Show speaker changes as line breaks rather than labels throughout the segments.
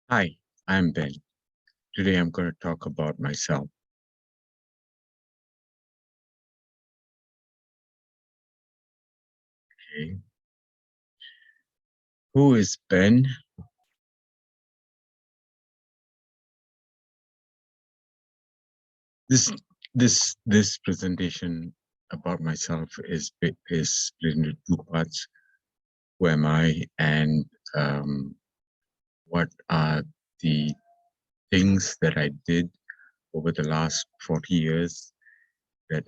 Hi, I'm Ben. Today I'm going to talk about myself. Okay. Who is Ben? This this presentation about myself is split into two parts. Who am I, and what are the things that I did over the last 40 years that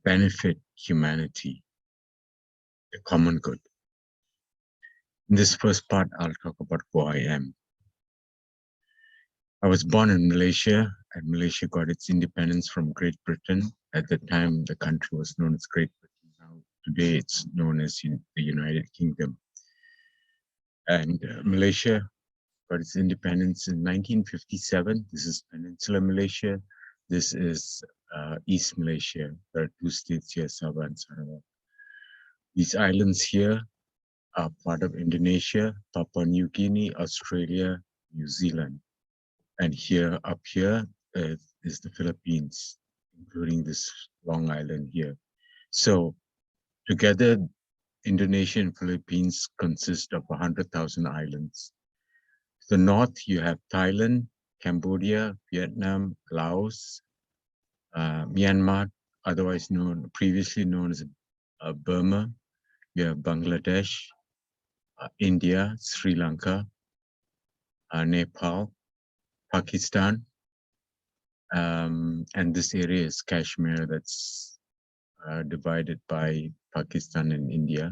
benefit humanity, the common good. In this first part, I'll talk about who I am. I was born in Malaysia, and Malaysia got its independence from Great Britain. At the time, the country was known as Great Britain. Now, today, it's known as the United Kingdom. And Malaysia got its independence in 1957. This is Peninsular Malaysia. This is East Malaysia. There are two states here, Sabah and Sarawak. These islands here are part of Indonesia, Papua New Guinea, Australia, New Zealand. And here, up here, is the Philippines, including this Long Island here. So together, Indonesia and Philippines consist of 100,000 islands. To the north, you have Thailand, Cambodia, Vietnam, Laos, Myanmar, previously known as Burma. You have Bangladesh, India, Sri Lanka, Nepal, Pakistan, and this area is Kashmir, that's divided by Pakistan and India.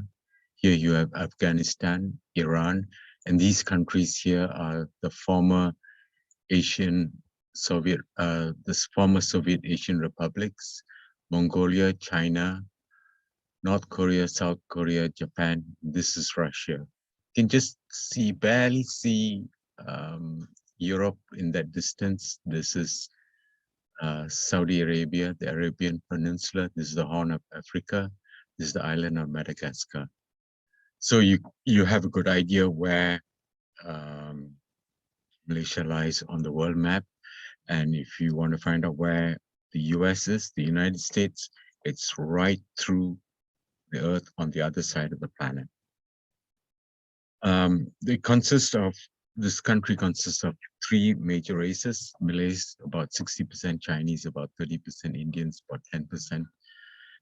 Here you have Afghanistan, Iran, and these countries here are the former former Soviet Asian republics: Mongolia, China, North Korea, South Korea, Japan. This is Russia. You can just barely see Europe in that distance. This is Saudi Arabia, the Arabian Peninsula. This is the Horn of Africa. This is the island of Madagascar. So you have a good idea where um, Malaysia lies on the world map. And if you want to find out where the US is, the United States, it's right through the Earth on the other side of the planet. This country consists of three major races: Malays, about 60%, Chinese, about 30%, Indians, about 10%,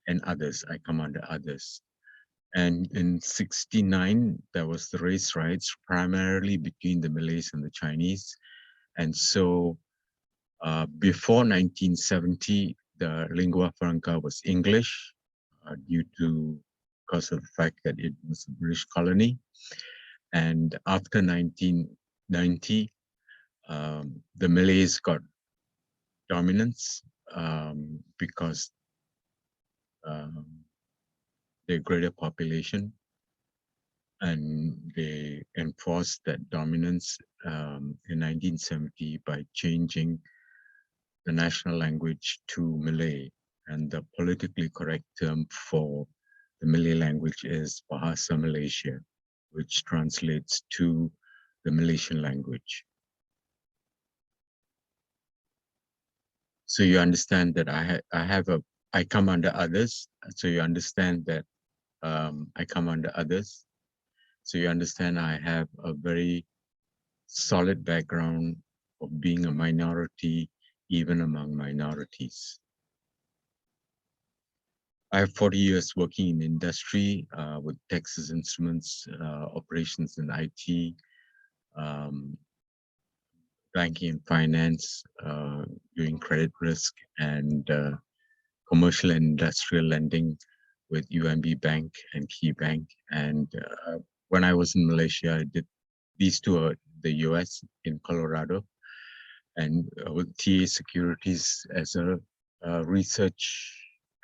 and others. I come under others. And in '69, there was the race riots, primarily between the Malays and the Chinese. And so before 1970, the lingua franca was English, because of the fact that it was a British colony. And after 1990, the Malays got dominance because um, their greater population, and they enforced that dominance in 1970 by changing the national language to Malay. And the politically correct term for the Malay language is Bahasa Malaysia, which translates to the Malaysian language. So you understand that I come under others. So you understand that I come under others. So you understand I have a very solid background of being a minority, even among minorities. I have 40 years working in industry with Texas Instruments, operations in IT, um, banking and finance, doing credit risk, and commercial and industrial lending with UMB Bank and Key Bank. And when I was in Malaysia, I did these two are the US in Colorado, and with TA Securities as a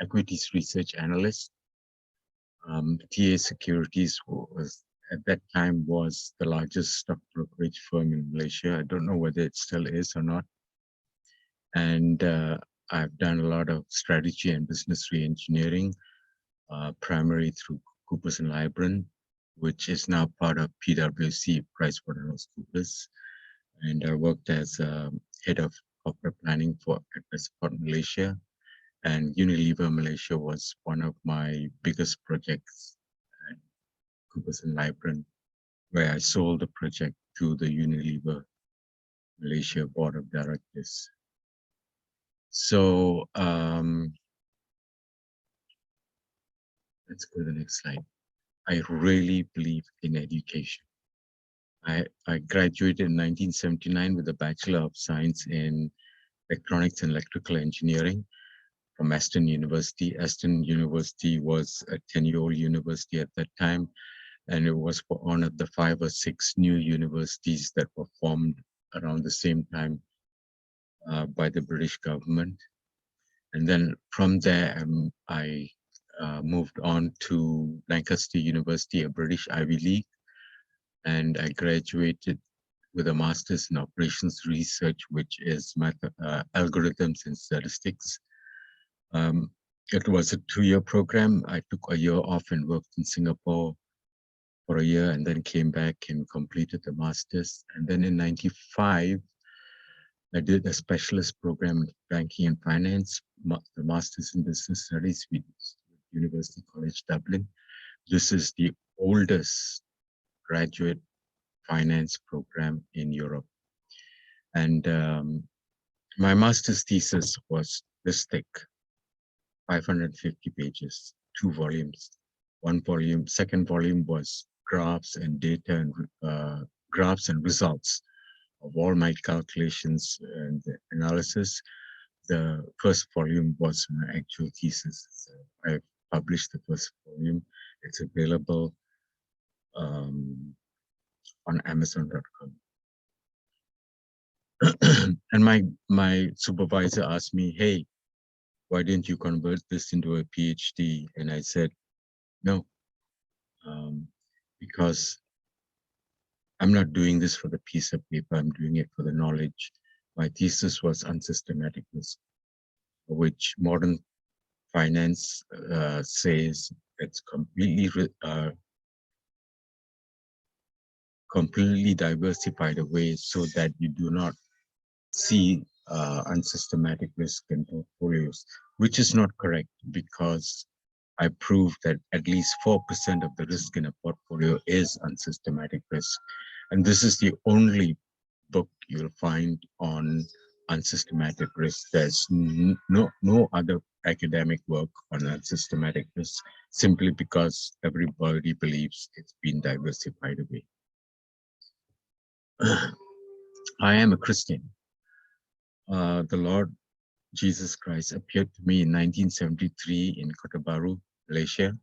equities research analyst. TA Securities was at that time was the largest stock brokerage firm in Malaysia. I don't know whether it still is or not. And I've done a lot of strategy and business re-engineering, primarily through Coopers & Lybrand, which is now part of PwC, PricewaterhouseCoopers. and I worked as head of corporate planning for Support Malaysia. And Unilever Malaysia was one of my biggest projects at Coopers and Lybrand, where I sold the project to the Unilever Malaysia Board of Directors. So let's go to the next slide. I really believe in education. I graduated in 1979 with a Bachelor of Science in Electronics and Electrical Engineering from Aston University. Aston University was a 10-year-old university at that time, and it was one of the 5 or 6 new universities that were formed around the same time by the British government. And then from there, I moved on to Lancaster University, a British Ivy League, and I graduated with a master's in operations research, which is algorithms and statistics. It was a 2-year program. I took a year off and worked in Singapore for a year, and then came back and completed the master's. And then in 95, I did a specialist program in banking and finance, the master's in business studies with University College Dublin. This is the oldest graduate finance program in Europe. And my master's thesis was this thick, 550 pages, 2 volumes. Second volume was graphs and data and graphs and results of all my calculations and analysis. The first volume was my actual thesis. So I published the first volume. It's available on Amazon.com. And my supervisor asked me, hey, why didn't you convert this into a PhD? And I said, no, because I'm not doing this for the piece of paper, I'm doing it for the knowledge. My thesis was unsystematic risk, which modern finance says it's completely diversified away so that you do not see unsystematic risk in portfolios, which is not correct, because I proved that at least 4% of the risk in a portfolio is unsystematic risk. And this is the only book you'll find on unsystematic risk. There's no other academic work on unsystematic risk, simply because everybody believes it's been diversified away. I am a Christian. The Lord Jesus Christ appeared to me in 1973 in Kota Baru, Malaysia,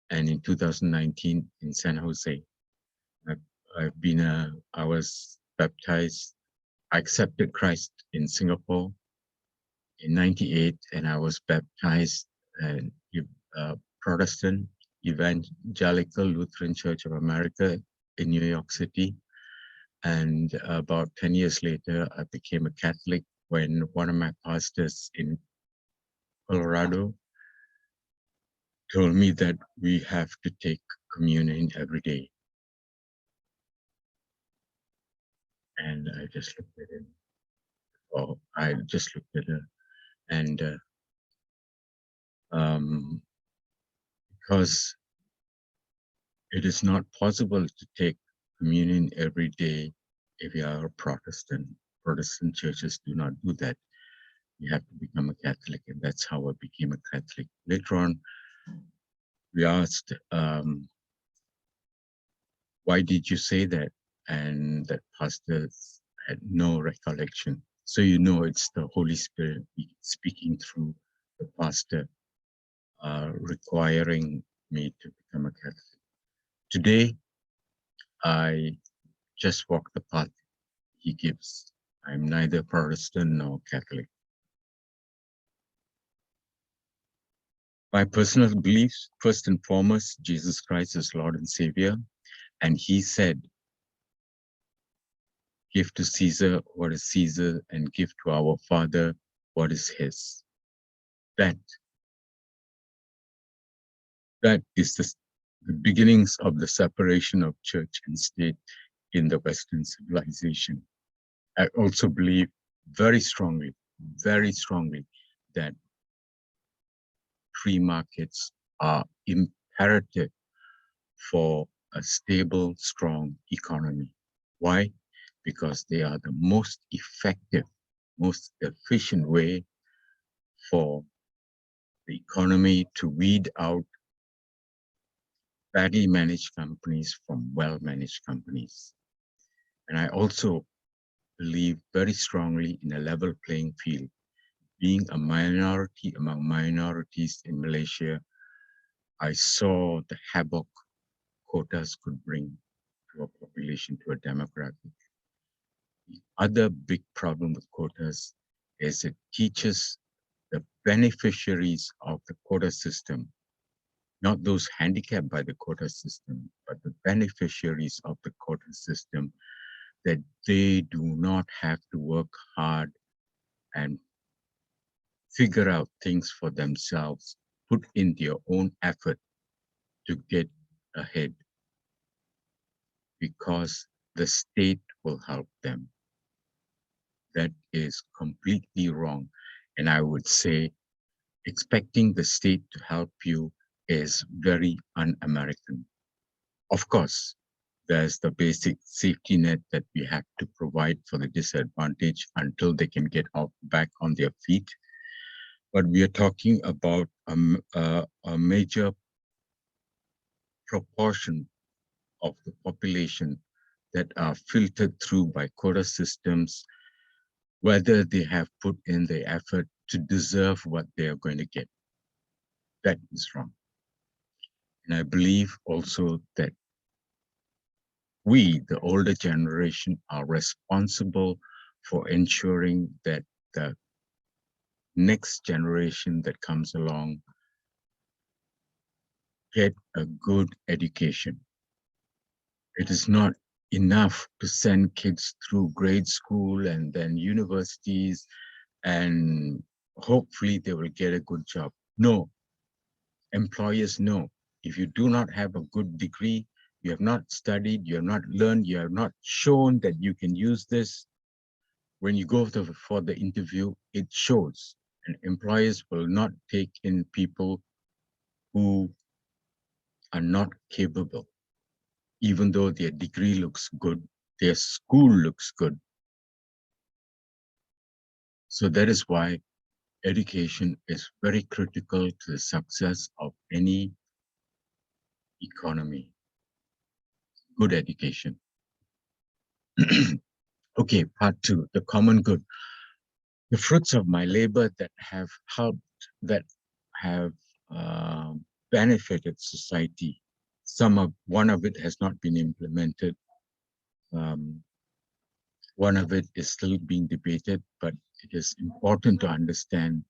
and in 2019 in San Jose. I was baptized. I accepted Christ in Singapore in 98, and I was baptized in Protestant Evangelical Lutheran Church of America in New York City. And about 10 years later, I became a Catholic when one of my pastors in Colorado told me that we have to take communion every day. And I just looked at him. Oh, I just looked at her. And because it is not possible to take communion every day if you are a Protestant. Protestant churches do not do that. You have to become a Catholic, and that's how I became a Catholic. Later on, we asked, why did you say that? And that pastor had no recollection. So you know it's the Holy Spirit speaking through the pastor, requiring me to become a Catholic. Today, I just walk the path he gives. I'm neither Protestant nor Catholic. My personal beliefs, first and foremost, Jesus Christ is Lord and Savior. And he said, give to Caesar what is Caesar, and give to our Father what is his. That is the beginnings of the separation of church and state in the Western civilization. I also believe very strongly that free markets are imperative for a stable, strong economy. Why? Because they are the most effective, most efficient way for the economy to weed out badly managed companies from well-managed companies. And I also believe very strongly in a level playing field. Being a minority among minorities in Malaysia, I saw the havoc quotas could bring to a population, to a demographic. The other big problem with quotas is it teaches the beneficiaries of the quota system, not those handicapped by the quota system, but the beneficiaries of the quota system, that they do not have to work hard and figure out things for themselves, put in their own effort to get ahead, because the state will help them. That is completely wrong. And I would say expecting the state to help you is very un-American. Of course, there's the basic safety net that we have to provide for the disadvantaged until they can get back on their feet. But we are talking about a major proportion of the population that are filtered through by quota systems, whether they have put in the effort to deserve what they are going to get. That is wrong. And I believe also that we, the older generation, are responsible for ensuring that the next generation that comes along get a good education. It is not enough to send kids through grade school and then universities and hopefully they will get a good job. No, employers know. If you do not have a good degree, you have not studied, you have not learned, you have not shown that you can use this, when you go for the interview, it shows. And employers will not take in people who are not capable, even though their degree looks good, their school looks good. So that is why education is very critical to the success of any economy. Good education. Okay, part 2, the common good. The fruits of my labor that have helped, that have benefited society. One of it has not been implemented. One of it is still being debated, but it is important to understand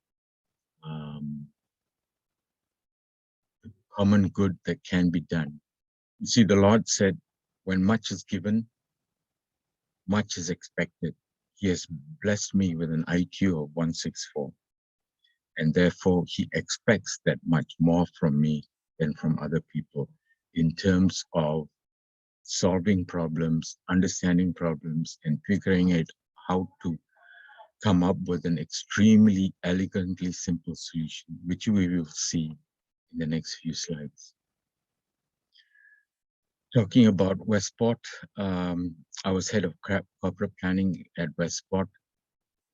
the common good that can be done. You see, the Lord said, when much is given, much is expected. He has blessed me with an IQ of 164. And therefore, he expects that much more from me than from other people in terms of solving problems, understanding problems, and figuring out how to come up with an extremely elegantly simple solution, which we will see in the next few slides. Talking about Westport, I was head of corporate planning at Westport.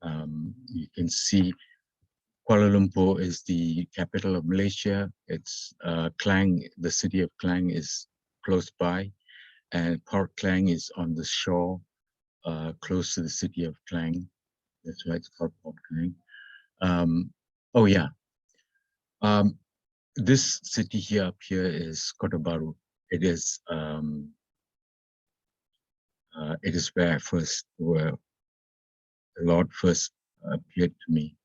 You can see Kuala Lumpur is the capital of Malaysia. It's Klang, the city of Klang is close by, and Port Klang is on the shore, close to the city of Klang. That's why it's called Port Klang. Oh yeah, this city here up here is Kota Bharu. It is where the Lord first appeared to me.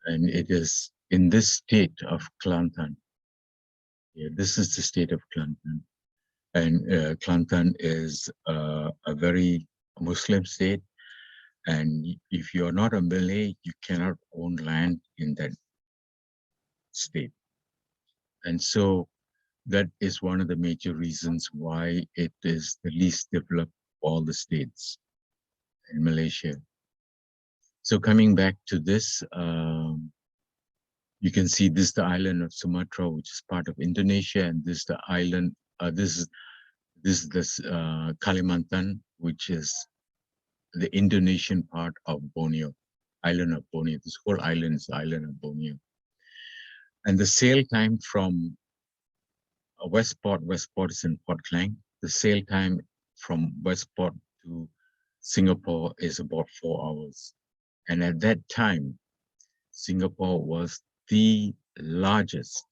And it is in this state of Kelantan. Yeah, this is the state of Kelantan. And Kelantan is a very Muslim state. And if you're not a Malay, you cannot own land in that state. And so that is one of the major reasons why it is the least developed of all the states. in Malaysia. So coming back to this, you can see this is the island of Sumatra, which is part of Indonesia, and this is the island. This is Kalimantan, which is the Indonesian part of Borneo, island of Borneo. This whole island is the island of Borneo. And the sail time from Westport is in Port Klang. The sail time from Westport to Singapore is about 4 hours. And at that time, Singapore was the largest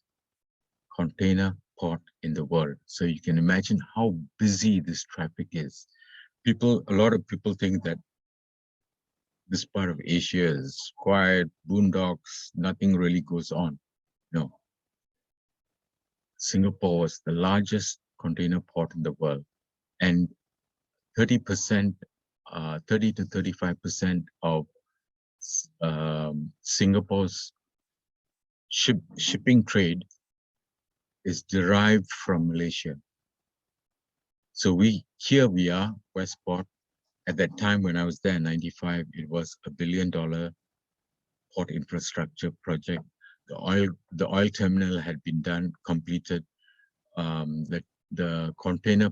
container port in the world. So you can imagine how busy this traffic is. A lot of people think that this part of Asia is quiet, boondocks, nothing really goes on. No. Singapore was the largest container port in the world, and 30%, 30 to 35% of Singapore's shipping trade is derived from Malaysia. So here we are, Westport. At that time when I was there in 95, it was $1 billion port infrastructure project. The oil terminal had been completed. The container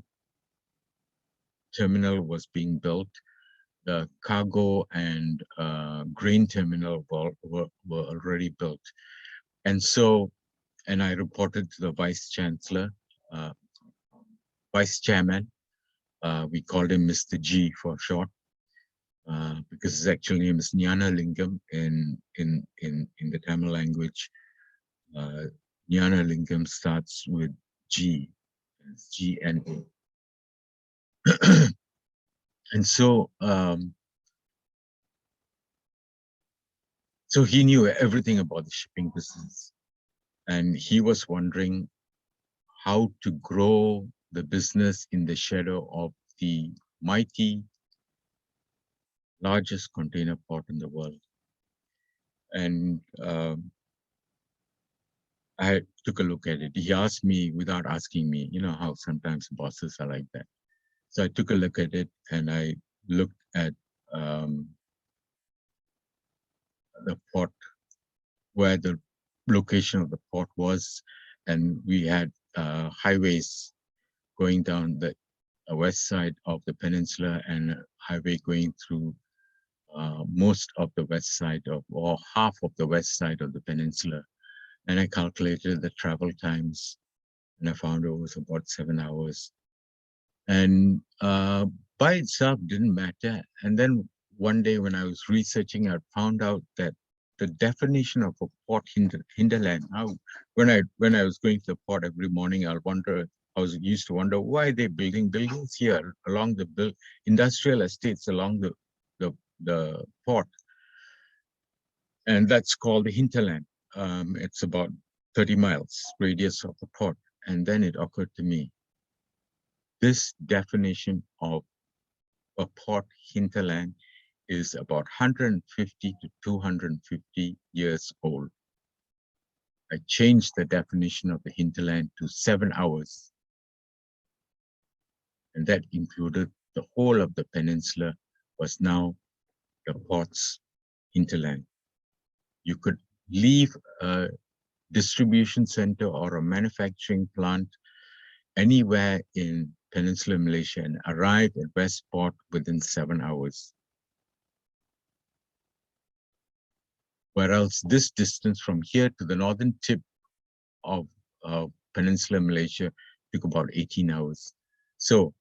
terminal was being built. The cargo and grain terminal were already built. And I reported to the vice chancellor, vice chairman. We called him Mr. G for short, because his actual name is Nyana Lingam in the Tamil language. Nyana Lingam starts with G, it's G-N-A. And so he knew everything about the shipping business, and he was wondering how to grow the business in the shadow of the mighty largest container port in the world. And I took a look at it. He asked me without asking me, you know how sometimes bosses are like that. So I took a look at it, and I looked at the port, where the location of the port was, and we had highways going down the west side of the peninsula and a highway going through most of the west side or half of the west side of the peninsula. And I calculated the travel times, and I found it was about 7 hours. And by itself didn't matter. And then one day when I was researching, I found out that the definition of a port hinterland. When I was going to the port every morning, I used to wonder why they're building buildings here along the industrial estates along the port, and that's called the hinterland. It's about 30 miles radius of the port. And then it occurred to me, this definition of a port hinterland is about 150 to 250 years old. I changed the definition of the hinterland to 7 hours. And that included the whole of the peninsula was now the port's hinterland. You could leave a distribution center or a manufacturing plant anywhere in Peninsular Malaysia and arrive at Westport within 7 hours. Whereas this distance from here to the northern tip of Peninsular Malaysia took about 18 hours. So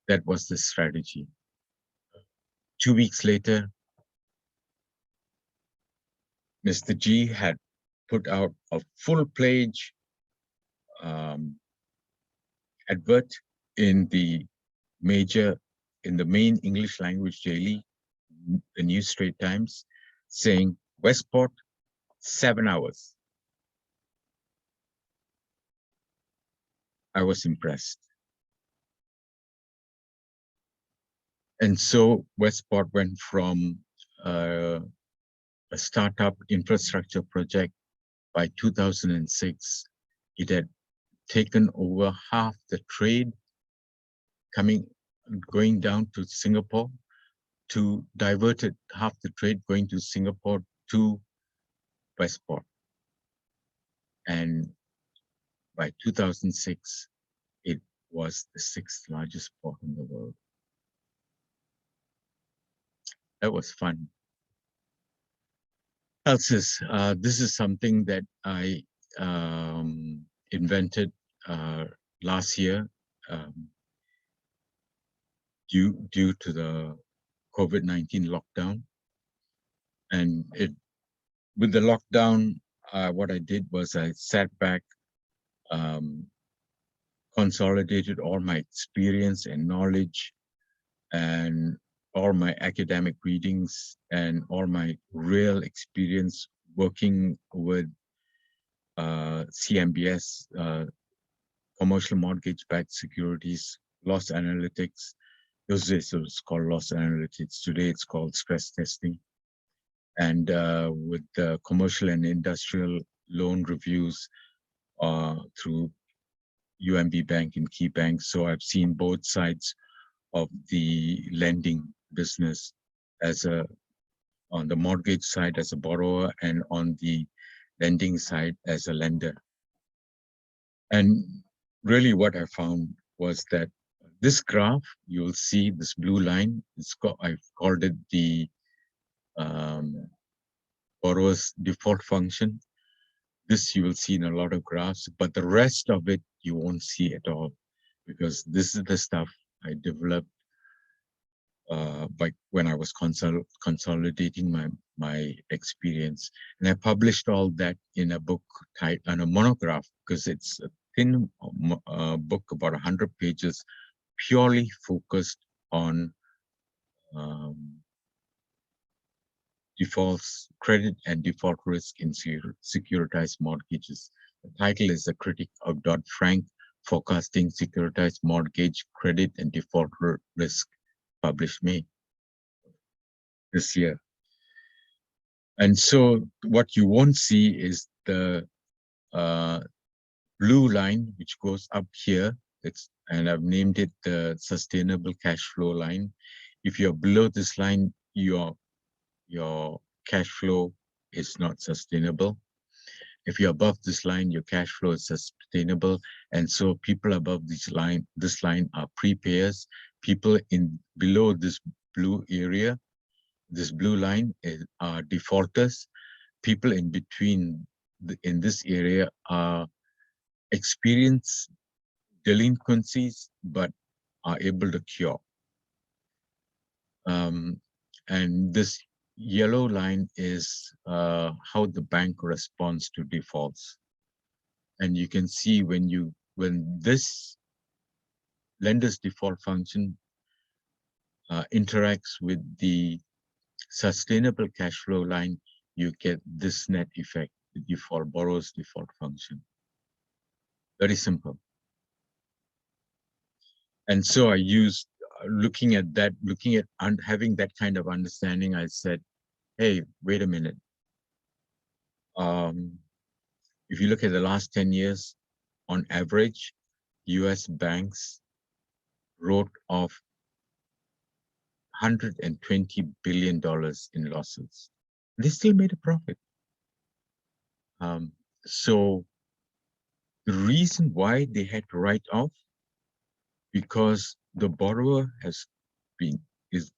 that was the strategy. 2 weeks later, Mr. G had put out a full-page advert in the main English language daily, the New Straits Times, saying Westport, 7 hours. I was impressed. And so Westport went from a startup infrastructure project. By 2006, it had taken over half the trade going down to Singapore. to diverted half the trade going to Singapore to Westport. And by 2006, it was the sixth largest port in the world. That was fun. Elsis, this is something that I invented last year due to the COVID-19 lockdown. And with the lockdown, what I did was I sat back, consolidated all my experience and knowledge and all my academic readings and all my real experience working with CMBS, commercial mortgage-backed securities, loss analytics. Those days it was called loss analytics. Today it's called stress testing. And with the commercial and industrial loan reviews through UMB Bank and Key Bank. So I've seen both sides of the lending business on the mortgage side as a borrower and on the lending side as a lender. And really what I found was that this graph, you'll see this blue line, I've called it the borrower's default function. This you will see in a lot of graphs, but the rest of it you won't see at all, because this is the stuff I developed when I was consolidating my experience. And I published all that in a book on a monograph, because it's a thin book, about 100 pages, purely focused on defaults, credit and default risk in securitized mortgages. The title is A Critic of Dodd-Frank, Forecasting Securitized Mortgage Credit and Default Risk, published May this year. And so what you won't see is the blue line, which goes up here. And I've named it the sustainable cash flow line. If you're below this line, your cash flow is not sustainable. If you're above this line, your cash flow is sustainable. And so people above this line are prepayers. People below this blue area, this blue line are defaulters. People in between in this area are experience delinquencies, but are able to cure. And this yellow line is how the bank responds to defaults. And you can see when this lender's default function interacts with the sustainable cash flow line, you get this net effect, the borrower's default function. Very simple. And so I used, looking at having that kind of understanding, I said, hey, wait a minute. If you look at the last 10 years, on average, US banks wrote off $120 billion in losses. They still made a profit. So the reason why they had to write off, because the borrower is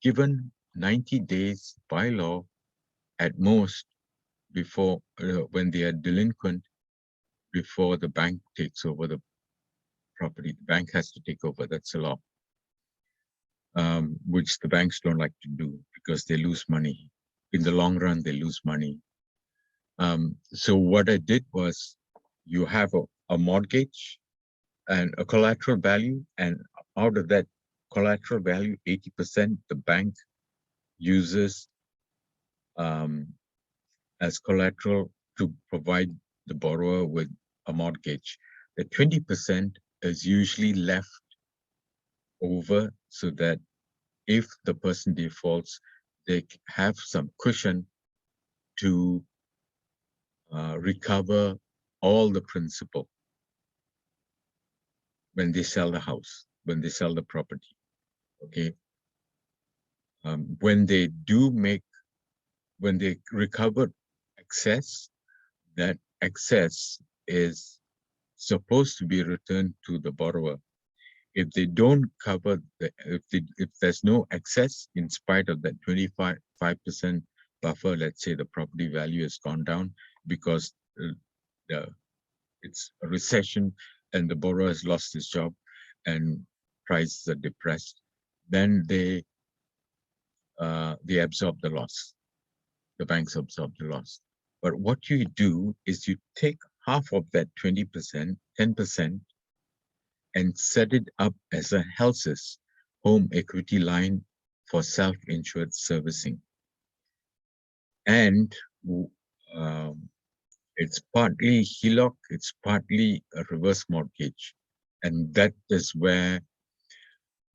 given 90 days by law at most before when they are delinquent, before the bank takes over the property. The bank has to take over, that's the law. Which the banks don't like to do because they lose money. In the long run, they lose money. So what I did was, you have a mortgage and a collateral value, and out of that collateral value, 80% the bank uses as collateral to provide the borrower with a mortgage. The 20% is usually left over so that if the person defaults, they have some cushion to recover all the principal when they sell the house, when they sell the property. Okay. when they recover excess, that excess is supposed to be returned to the borrower. If they don't cover if there's no excess in spite of that 25% buffer, let's say the property value has gone down because the it's a recession and the borrower has lost his job and prices are depressed, then they absorb the loss. The banks absorb the loss. But what you do is you take half of that 20%, 10%, and set it up as a HELSIS, home equity line for self-insured servicing. And um, it's partly HELOC, it's partly a reverse mortgage. And that is where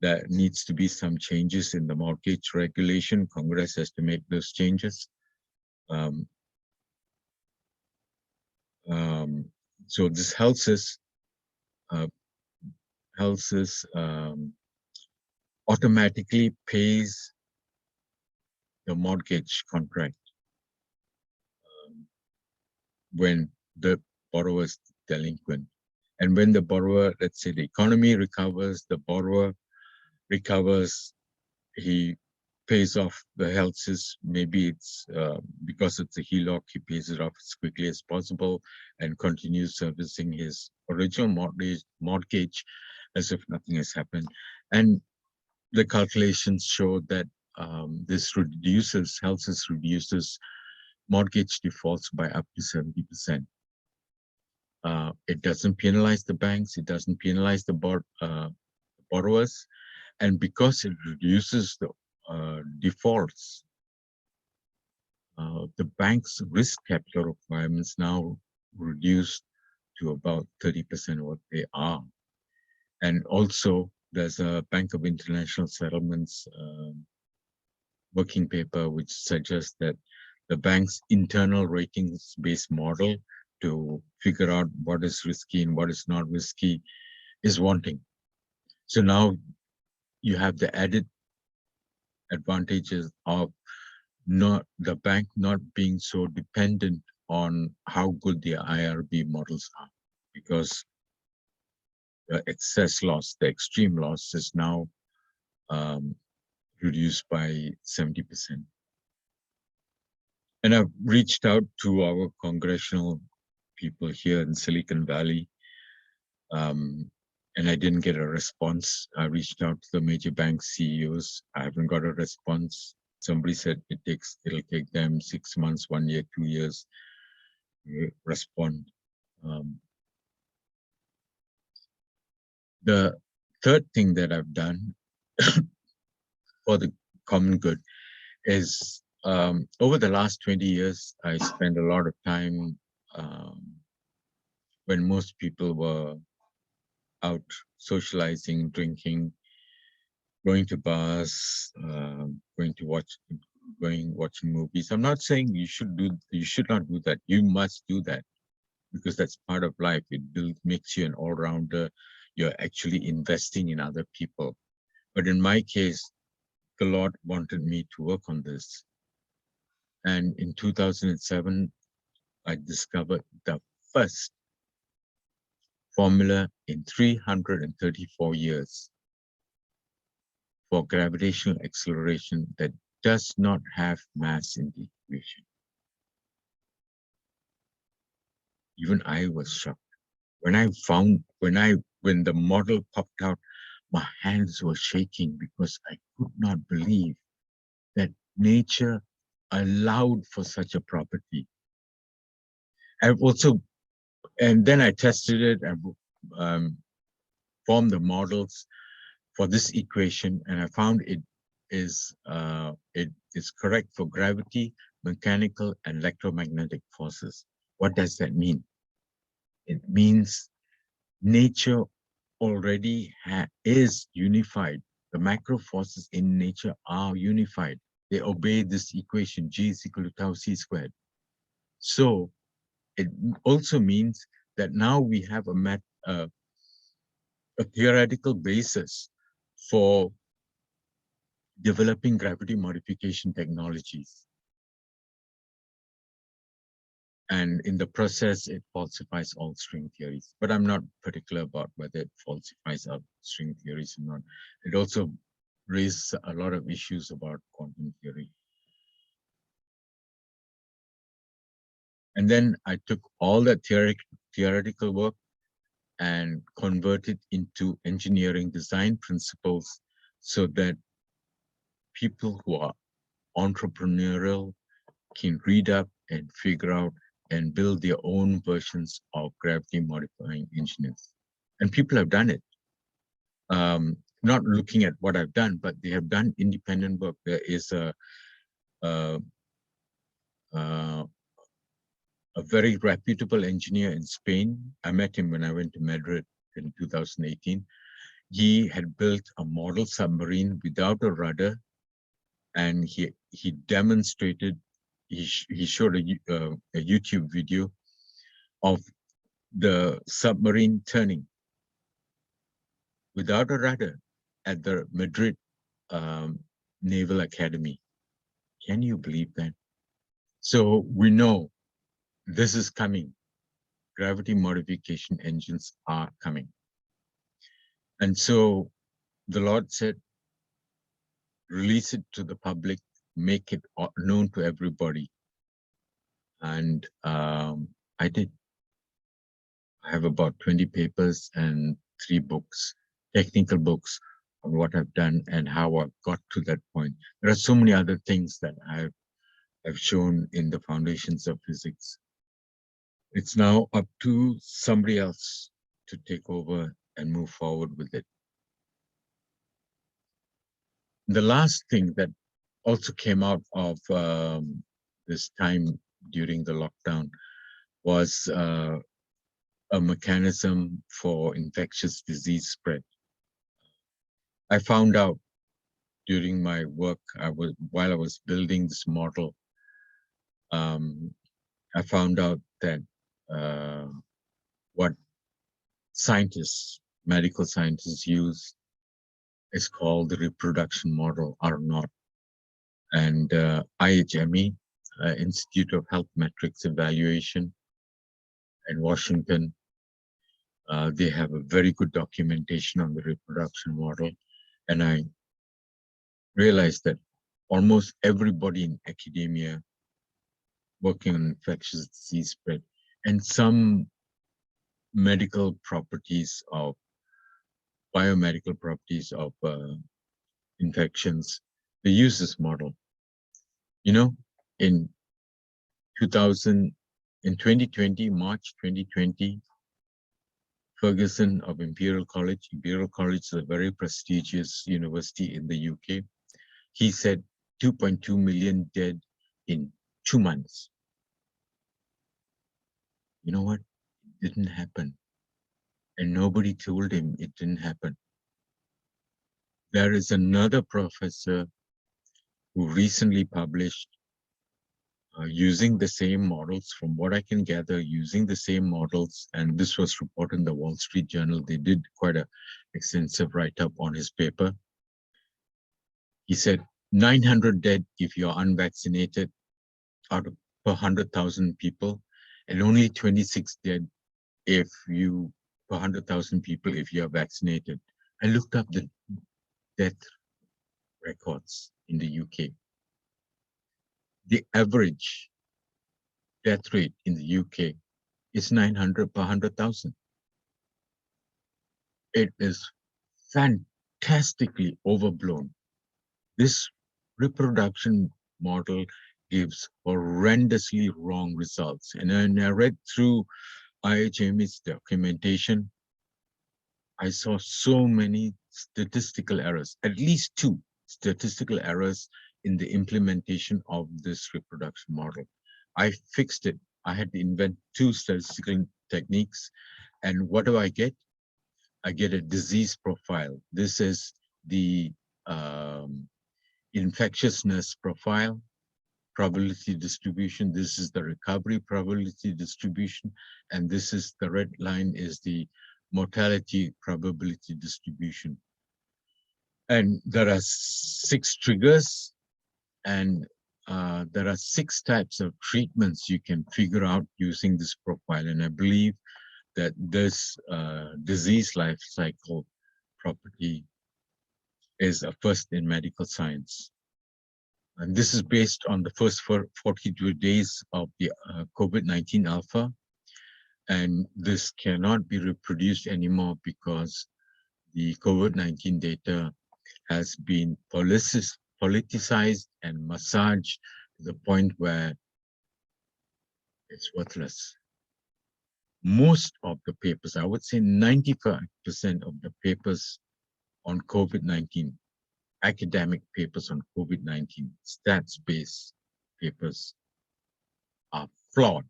there needs to be some changes in the mortgage regulation. Congress has to make those changes. Um, so this HELSIS automatically pays the mortgage contract when the borrower is delinquent. And when the borrower, let's say the economy recovers, the borrower recovers, he pays off the HELSIS. Maybe it's because it's a HELOC, he pays it off as quickly as possible and continues servicing his original mortgage as if nothing has happened. And the calculations show that this reduces, HELSIS reduces mortgage defaults by up to 70%. It doesn't penalize the banks, it doesn't penalize the borrowers, and because it reduces the defaults, the bank's risk capital requirements now reduced to about 30% of what they are. And also, there's a Bank of International Settlements working paper which suggests that the bank's internal ratings-based model to figure out what is risky and what is not risky is wanting. So now you have the added advantages of the bank not being so dependent on how good the IRB models are, because the excess loss, the extreme loss, is now reduced by 70%. And I've reached out to our congressional people here in Silicon Valley, and I didn't get a response. I reached out to the major bank CEOs. I haven't got a response. Somebody said it'll take them 6 months, 1 year, 2 years to respond. The third thing that I've done for the common good is over the last 20 years, I spent a lot of time when most people were out socializing, drinking, going to bars, watching movies. I'm not saying you should not do that. You must do that because that's part of life. It makes you an all-rounder. You're actually investing in other people. But in my case, the Lord wanted me to work on this. And in 2007, I discovered the first formula in 334 years for gravitational acceleration that does not have mass in the equation. Even I was shocked. When the model popped out, my hands were shaking because I could not believe that nature allowed for such a property. And then I tested it and formed the models for this equation, and I found it is correct for gravity, mechanical, and electromagnetic forces. What does that mean? It means nature already is unified. The macro forces in nature are unified. They obey this equation, G is equal to tau c squared. So it also means that now we have a theoretical basis for developing gravity modification technologies. And in the process, it falsifies all string theories. But I'm not particular about whether it falsifies our string theories or not. It also raises a lot of issues about quantum theory. And then I took all that theoretical work and converted into engineering design principles so that people who are entrepreneurial can read up and figure out and build their own versions of gravity modifying engines. And people have done it. Not looking at what I've done, but they have done independent work. There is a, a very reputable engineer in Spain. I met him when I went to Madrid in 2018. He had built a model submarine without a rudder, and he demonstrated. He showed a YouTube video of the submarine turning without a rudder at the Madrid Naval Academy. Can you believe that? So we know this is coming. Gravity modification engines are coming. And so the Lord said, release it to the public, make it known to everybody. And I did. I have about 20 papers and 3 books, technical books on what I've done and how I got to that point. There are so many other things that I've shown in the foundations of physics. It's now up to somebody else to take over and move forward with it. The last thing that also came out of this time during the lockdown was a mechanism for infectious disease spread. I found out during my work, while I was building this model, I found out that what scientists, medical scientists use is called the reproduction model, R0. And IHME, Institute of Health Metrics Evaluation in Washington, they have a very good documentation on the reproduction model. And I realized that almost everybody in academia working on infectious disease spread and some medical properties of biomedical properties of infections, they use this model. You know, in 2020, March 2020, Ferguson of Imperial College is a very prestigious university in the UK. He said 2.2 million dead in 2 months. You know what? It didn't happen. And nobody told him it didn't happen. There is another professor who recently published using the same models, from what I can gather, using the same models, and this was reported in the Wall Street Journal. They did quite an extensive write-up on his paper. He said 900 dead if you're unvaccinated out of per 100,000 people, and only 26 dead if you per 100,000 people if you are vaccinated. I looked up the death records in the UK. The average death rate in the UK is 900 per 100,000. It is fantastically overblown. This reproduction model gives horrendously wrong results. And when I read through IHME's documentation, I saw so many statistical errors, at least 2 statistical errors in the implementation of this reproduction model. I fixed it. I had to invent 2 statistical techniques. And what do I get? I get a disease profile. This is the infectiousness profile, probability distribution. This is the recovery probability distribution. And this is the red line is the mortality probability distribution. And there are 6 6 triggers, and there are 6 types of treatments you can figure out using this profile. And I believe that this disease life cycle property is a first in medical science. And this is based on the first 42 days of the COVID-19 alpha. And this cannot be reproduced anymore because the COVID-19 data has been politicized and massaged to the point where it's worthless. Most of the papers, I would say 95% of the papers on COVID-19, academic papers on COVID-19, stats-based papers, are flawed.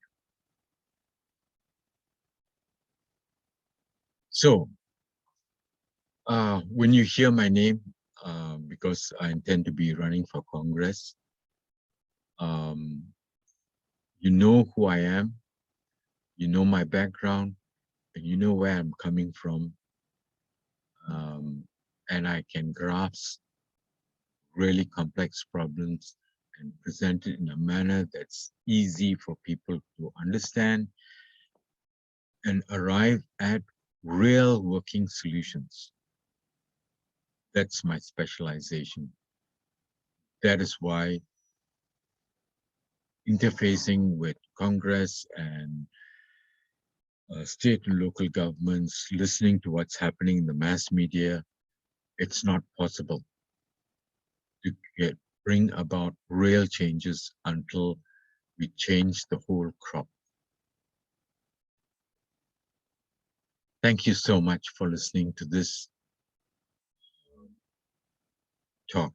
So when you hear my name, because I intend to be running for Congress, you know who I am, you know my background, and you know where I'm coming from. And I can grasp really complex problems and present it in a manner that's easy for people to understand and arrive at real working solutions. That's my specialization. That is why interfacing with Congress and state and local governments, listening to what's happening in the mass media, it's not possible to bring about real changes until we change the whole crop. Thank you so much for listening to this talk.